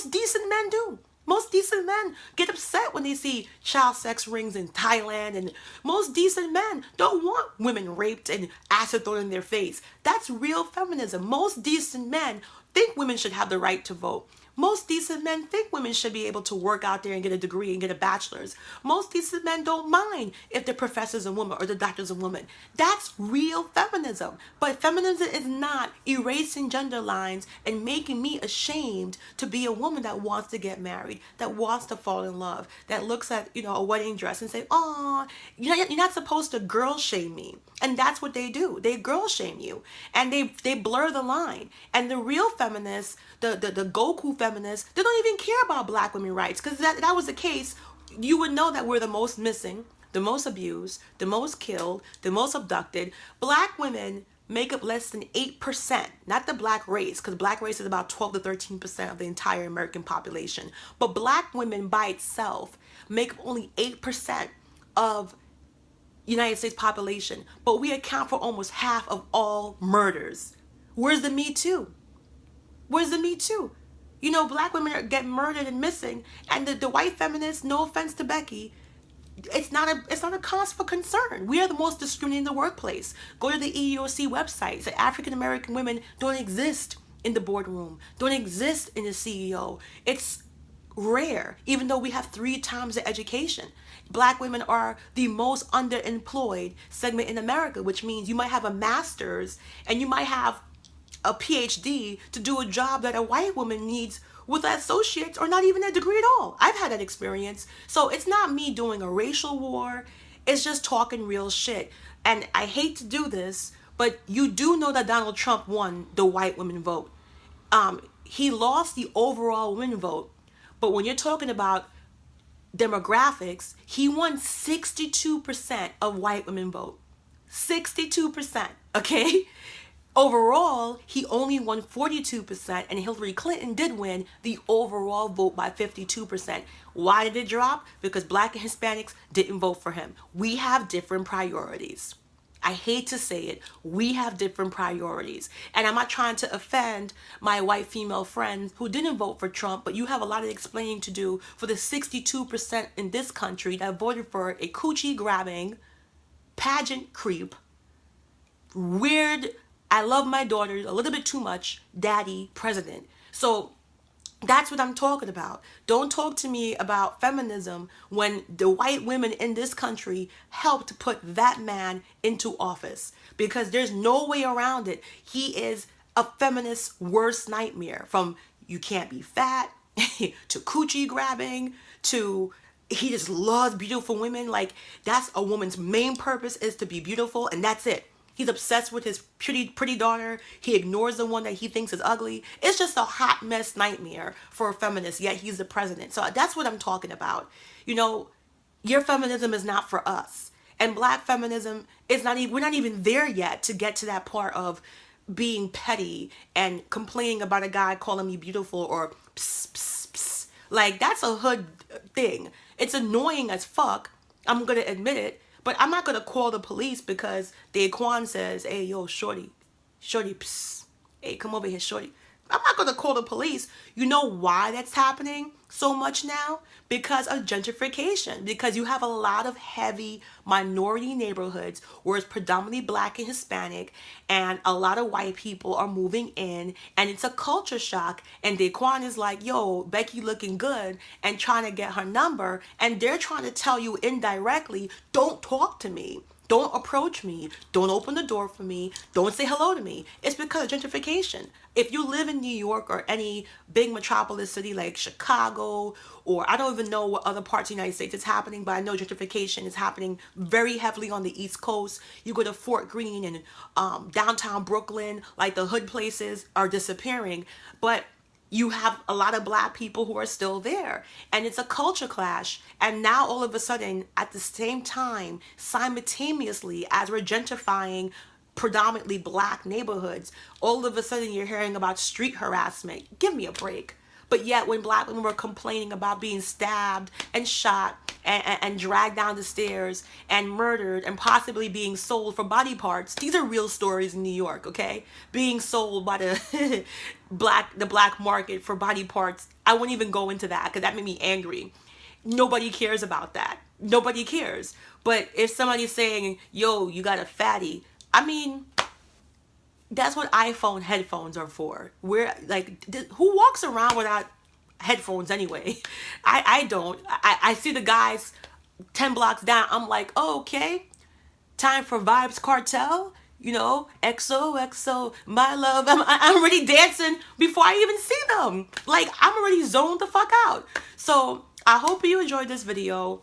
decent men do. Most decent men get upset when they see child sex rings in Thailand, and most decent men don't want women raped and acid thrown in their face. That's real feminism. Most decent men think women should have the right to vote. Most decent men think women should be able to work out there and get a degree and get a bachelor's. Most decent men don't mind if the professor's a woman or the doctor's a woman. That's real feminism. But feminism is not erasing gender lines and making me ashamed to be a woman that wants to get married, that wants to fall in love, that looks at, a wedding dress and say, "Aw, you're not supposed to girl shame me." And that's what they do. They girl shame you. And they blur the line. And the real feminists, the Goku feminists, they don't even care about black women rights. Because that was the case, you would know that we're the most missing, the most abused, the most killed, the most abducted. Black women make up less than 8%, not the black race, because black race is about 12 to 13% of the entire American population. But black women by itself make up only 8% of United States population, but we account for almost half of all murders. Where's the Me Too? Where's the Me Too? Black women get murdered and missing, and the white feminists, no offense to Becky, it's not a cause for concern. We are the most discriminated in the workplace. Go to the EEOC website. Say African American women don't exist in the boardroom, don't exist in the CEO. It's rare, even though we have 3 times the education. Black women are the most underemployed segment in America, which means you might have a master's and you might have a PhD to do a job that a white woman needs with associates or not even a degree at all. I've had that experience. So it's not me doing a racial war. It's just talking real shit. And I hate to do this, but you do know that Donald Trump won the white women vote. He lost the overall women vote. But when you're talking about demographics, he won 62% of white women vote. 62%, okay? Overall, he only won 42%, and Hillary Clinton did win the overall vote by 52%. Why did it drop? Because black and Hispanics didn't vote for him. We have different priorities. I hate to say it, we have different priorities. And I'm not trying to offend my white female friends who didn't vote for Trump, but you have a lot of explaining to do for the 62% in this country that voted for a coochie grabbing, pageant creep, weird, I love my daughters a little bit too much, daddy president. So that's what I'm talking about. Don't talk to me about feminism when the white women in this country helped put that man into office, because there's no way around it. He is a feminist's worst nightmare, from you can't be fat to coochie grabbing to he just loves beautiful women. Like, that's a woman's main purpose, is to be beautiful, and that's it. He's obsessed with his pretty daughter. He ignores the one that he thinks is ugly. It's just a hot mess nightmare for a feminist, yet he's the president. So that's what I'm talking about. Your feminism is not for us. And black feminism is not even, we're not even there yet to get to that part of being petty and complaining about a guy calling me beautiful or pss, pss, pss. Like, that's a hood thing. It's annoying as fuck. I'm going to admit it. But I'm not going to call the police because Daquan says, "Hey, yo, shorty, psst. Hey, come over here, shorty." I'm not going to call the police. You know why that's happening so much now? Because of gentrification. Because you have a lot of heavy minority neighborhoods where it's predominantly black and Hispanic, and a lot of white people are moving in, and it's a culture shock. And Daquan is like, "Yo, Becky looking good," and trying to get her number, and they're trying to tell you indirectly, don't talk to me. Don't approach me. Don't open the door for me. Don't say hello to me. It's because of gentrification. If you live in New York or any big metropolis city like Chicago, or I don't even know what other parts of the United States is happening, but I know gentrification is happening very heavily on the East Coast. You go to Fort Greene and downtown Brooklyn, like the hood places are disappearing. But you have a lot of black people who are still there, and it's a culture clash. And now all of a sudden, at the same time, simultaneously as we're gentrifying predominantly black neighborhoods, all of a sudden you're hearing about street harassment. Give me a break. But yet when black women were complaining about being stabbed and shot and dragged down the stairs and murdered and possibly being sold for body parts, these are real stories in New York, okay? Being sold by the black market for body parts. I wouldn't even go into that because that made me angry. Nobody cares about that. Nobody cares. But if somebody's saying, yo, you got a fatty, I mean, that's what iPhone headphones are for. We're like, who walks around without headphones anyway? I don't. I see the guys 10 blocks down. I'm like, oh, okay, time for Vibes Cartel. You know, XOXO, my love. I'm already dancing before I even see them. Like, I'm already zoned the fuck out. So I hope you enjoyed this video.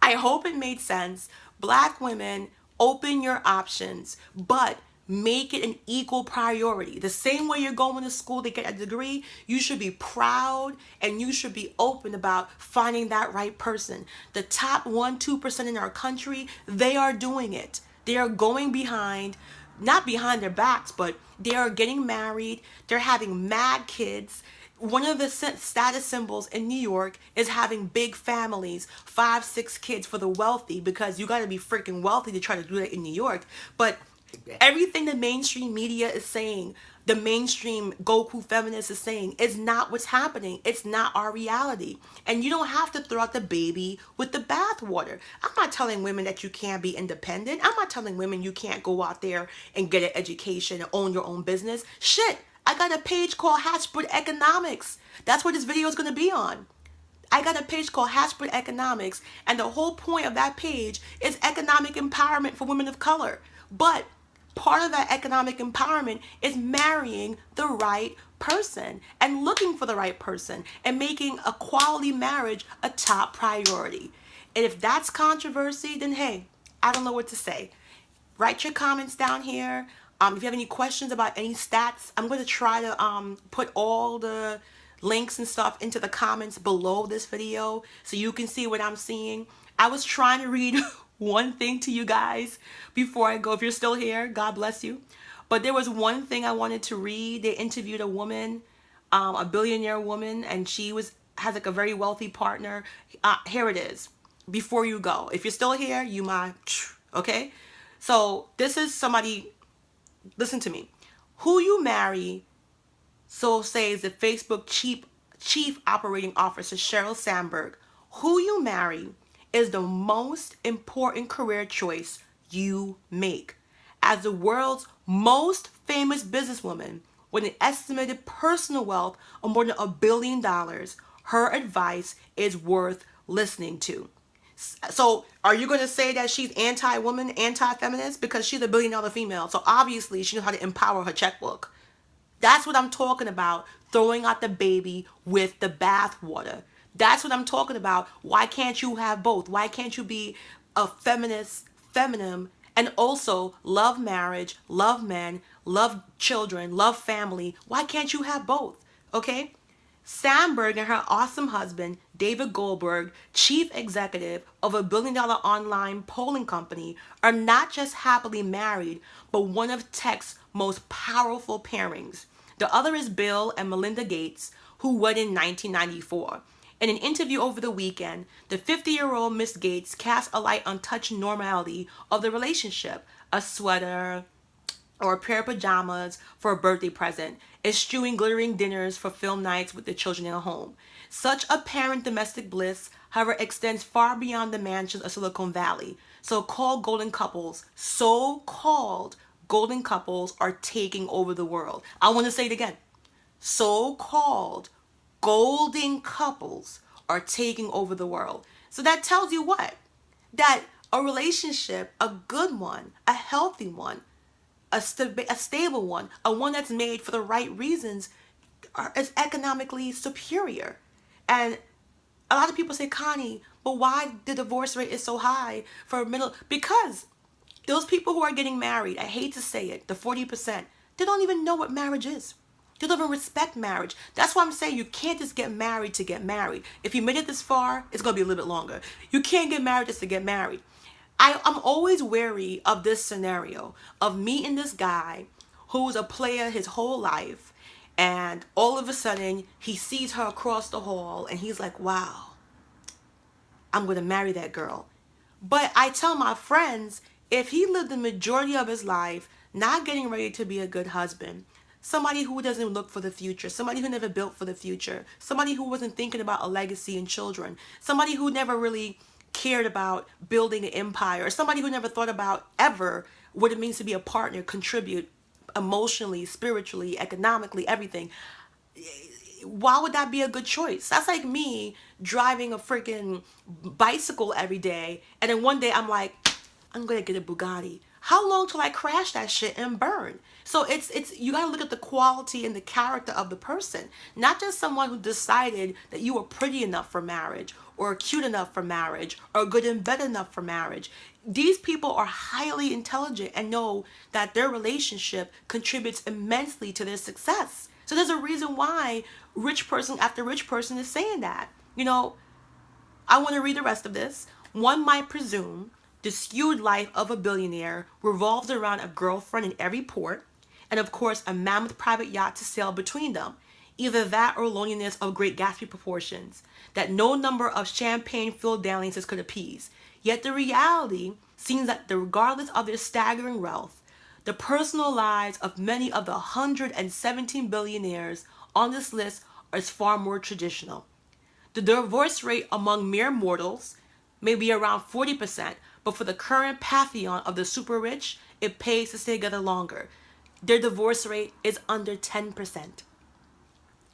I hope it made sense. Black women, open your options, but make it an equal priority. The same way you're going to school to get a degree, you should be proud and you should be open about finding that right person. The top 1-2% in our country, they are doing it. They are going behind, not behind their backs, but they are getting married. They're having mad kids. One of the status symbols in New York is having big families, 5, 6 kids for the wealthy, because you got to be freaking wealthy to try to do that in New York. But everything the mainstream media is saying, the mainstream Goku feminist is saying, is not what's happening. It's not our reality. And you don't have to throw out the baby with the bathwater. I'm not telling women that you can't be independent. I'm not telling women you can't go out there and get an education and own your own business. Shit, I got a page called Hatchbrook Economics. That's what this video is going to be on. I got a page called Hatchbrook Economics, and the whole point of that page is economic empowerment for women of color. But part of that economic empowerment is marrying the right person and looking for the right person and making a quality marriage a top priority. And if that's controversy, then hey, I don't know what to say. Write your comments down here. If you have any questions about any stats, I'm going to try to put all the links and stuff into the comments below this video so you can see what I'm seeing. I was trying to read one thing to you guys before I go. If you're still here, God bless you. But there was one thing I wanted to read. They interviewed a woman, a billionaire woman, and she has like a very wealthy partner. Here it is. Before you go, if you're still here, you might, okay? So this is somebody, listen to me. Who you marry, so says the Facebook chief operating officer, Sheryl Sandberg. Who you marry is the most important career choice you make. As the world's most famous businesswoman with an estimated personal wealth of more than $1 billion, her advice is worth listening to. So are you going to say that she's anti-woman, anti-feminist? Because she's a $1 billion female. So obviously she knows how to empower her checkbook. That's what I'm talking about. Throwing out the baby with the bathwater. That's what I'm talking about. Why can't you have both? Why can't you be a feminist, feminine, and also love marriage, love men, love children, love family? Why can't you have both? Okay? Sandberg and her awesome husband, David Goldberg, chief executive of a $1 billion online polling company, are not just happily married, but one of tech's most powerful pairings. The other is Bill and Melinda Gates, who wed in 1994. In an interview over the weekend, the 50-year-old Miss Gates cast a light on touch normality of the relationship, a sweater or a pair of pajamas for a birthday present, eschewing glittering dinners for film nights with the children in a home. Such apparent domestic bliss, however, extends far beyond the mansions of Silicon Valley. So-called golden couples are taking over the world. I want to say it again. So-called golden couples are taking over the world. So that tells you what? That A relationship, a good one, a healthy one, a stable one, a one that's made for the right reasons, is economically superior. And a lot of people say, Connie, but why the divorce rate is so high for middle? Because those people who are getting married, I hate to say it, the 40%, they don't even know what marriage is. They don't even respect marriage. That's why I'm saying you can't just get married to get married. If you made it this far, it's going to be a little bit longer. You can't get married just to get married. I'm always wary of this scenario of meeting this guy who's a player his whole life, and all of a sudden he sees her across the hall and he's like, wow, I'm going to marry that girl. But I tell my friends, if he lived the majority of his life not getting ready to be a good husband, somebody who doesn't look for the future, somebody who never built for the future, somebody who wasn't thinking about a legacy and children, somebody who never really cared about building an empire, or somebody who never thought about ever what it means to be a partner, contribute emotionally, spiritually, economically, everything. Why would that be a good choice? That's like me driving a freaking bicycle every day, and then one day I'm like, I'm gonna get a Bugatti. How long till I crash that shit and burn? So it's you gotta look at the quality and the character of the person, not just someone who decided that you were pretty enough for marriage, or cute enough for marriage, or good and better enough for marriage. These people are highly intelligent and know that their relationship contributes immensely to their success. So there's a reason why rich person after rich person is saying that. You know, I want to read the rest of this. One might presume the skewed life of a billionaire revolves around a girlfriend in every port, and of course a mammoth private yacht to sail between them. Either that or loneliness of Great Gatsby proportions that no number of champagne-filled dalliances could appease. Yet the reality seems that regardless of their staggering wealth, the personal lives of many of the 117 billionaires on this list is far more traditional. The divorce rate among mere mortals may be around 40%, but for the current pantheon of the super rich, it pays to stay together longer. Their divorce rate is under 10%.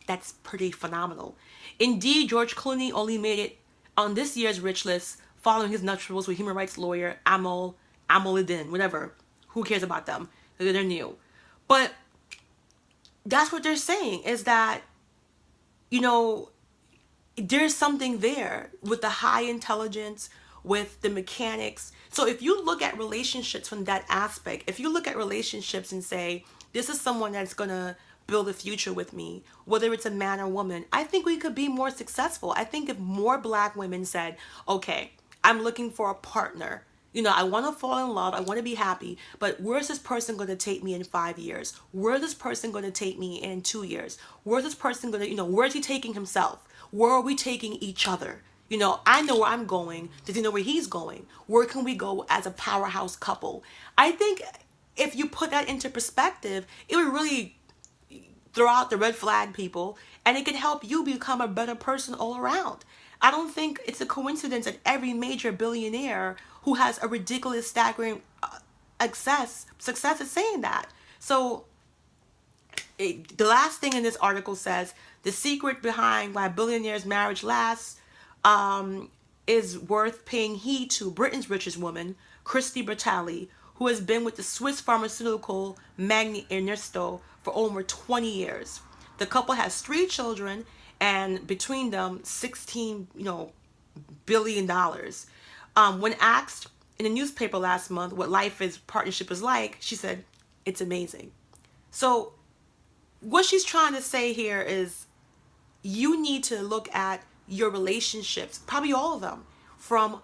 That's pretty phenomenal. Indeed, George Clooney only made it on this year's rich list following his nuptials with human rights lawyer Amoldin, whatever. Who cares about them? They're new. But that's what they're saying, is that, you know, there's something there with the high intelligence, with the mechanics. So if you look at relationships from that aspect, if you look at relationships and say, this is someone that's going to build a future with me, whether it's a man or woman, I think we could be more successful. I think if more black women said, okay, I'm looking for a partner. You know, I want to fall in love. I want to be happy. But where's this person going to take me in 5 years? Where's this person going to take me in 2 years? Where's this person going to, you know, where's he taking himself? Where are we taking each other? You know, I know where I'm going. Does he know where he's going? Where can we go as a powerhouse couple? I think if you put that into perspective, it would really throw out the red flag people, and it can help you become a better person all around. I don't think it's a coincidence that every major billionaire who has a ridiculous, staggering success is saying that. So the last thing in this article says, the secret behind why billionaires' marriage lasts is worth paying heed to Britain's richest woman, Christy Bertali, who has been with the Swiss pharmaceutical magnate Ernesto for over 20 years. The couple has 3 children, and between them, $16 billion. When asked in a newspaper last month what partnership is like, she said, it's amazing. So what she's trying to say here is you need to look at your relationships, probably all of them, from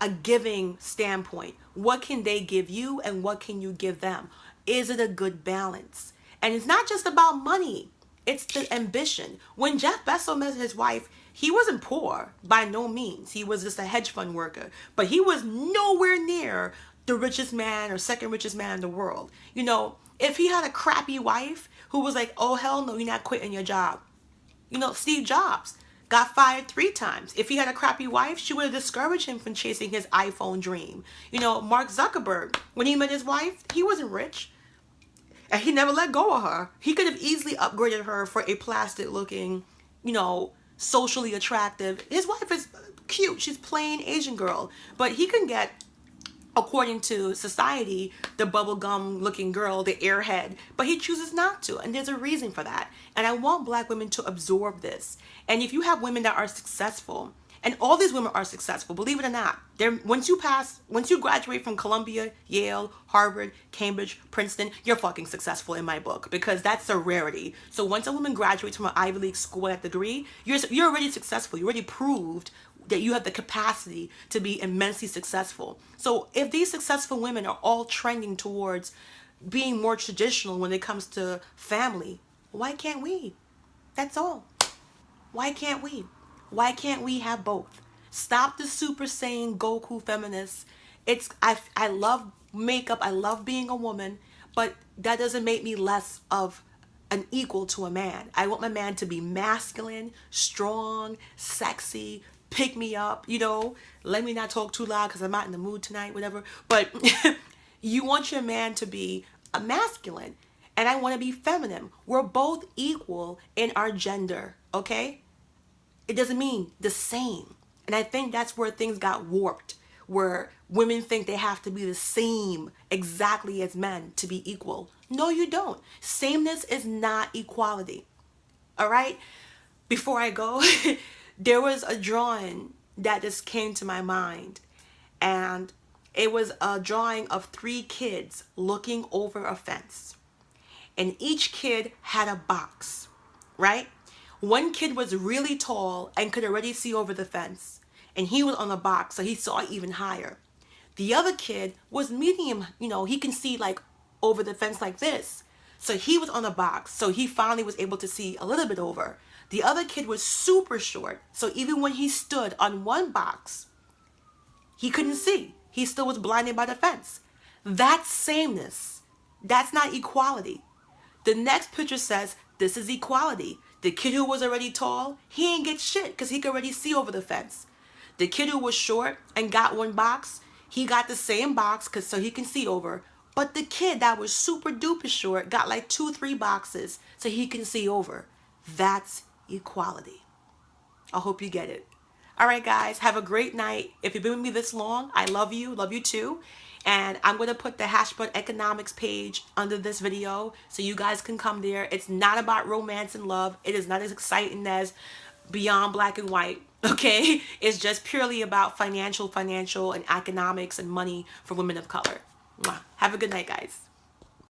a giving standpoint. What can they give you and what can you give them? Is it a good balance? And it's not just about money. It's the ambition. When Jeff Bezos met his wife, he wasn't poor by no means. He was just a hedge fund worker. But he was nowhere near the richest man or second richest man in the world. You know, if he had a crappy wife who was like, oh, hell no, you're not quitting your job. You know, Steve Jobs got fired 3 times. If he had a crappy wife, she would have discouraged him from chasing his iPhone dream. You know, Mark Zuckerberg, when he met his wife, he wasn't rich. And he never let go of her. He could have easily upgraded her for a plastic looking, you know, socially attractive. His wife is cute. She's plain Asian girl. But he can get, according to society, the bubblegum looking girl, the airhead, but he chooses not to, and there's a reason for that. And I want black women to absorb this. And if you have women that are successful, and all these women are successful, believe it or not, once you graduate from Columbia, Yale, Harvard, Cambridge, Princeton, you're fucking successful in my book, because that's a rarity. So once a woman graduates from an Ivy League school at degree, you're already successful. You already proved that you have the capacity to be immensely successful. So if these successful women are all trending towards being more traditional when it comes to family, why can't we? That's all. Why can't we? Why can't we have both? Stop the Super Saiyan Goku feminists. I love makeup. I love being a woman, but that doesn't make me less of an equal to a man. I want my man to be masculine, strong, sexy, pick me up, let me not talk too loud because I'm not in the mood tonight, whatever. But you want your man to be a masculine, and I want to be feminine. We're both equal in our gender, okay? It doesn't mean the same. And I think that's where things got warped, where women think they have to be the same exactly as men to be equal. No, you don't. Sameness is not equality. All right? Before I go, there was a drawing that just came to my mind. And it was a drawing of 3 kids looking over a fence. And each kid had a box, right? One kid was really tall and could already see over the fence. And he was on the box, so he saw even higher. The other kid was medium, he can see like over the fence like this. So he was on the box, so he finally was able to see a little bit over. The other kid was super short, so even when he stood on one box, he couldn't see. He still was blinded by the fence. That's sameness. That's not equality. The next picture says, this is equality. The kid who was already tall, he ain't get shit because he could already see over the fence. The kid who was short and got one box, he got the same box so he can see over. But the kid that was super duper short got like 2-3 boxes so he can see over. That's equality. I hope you get it. All right, guys, have a great night. If you've been with me this long, I love you too. And I'm going to put the Hashbroad Economics page under this video so you guys can come there. It's not about romance and love. It is not as exciting as Beyond Black and White, okay? It's just purely about financial and economics and money for women of color. Mwah. Have a good night, guys.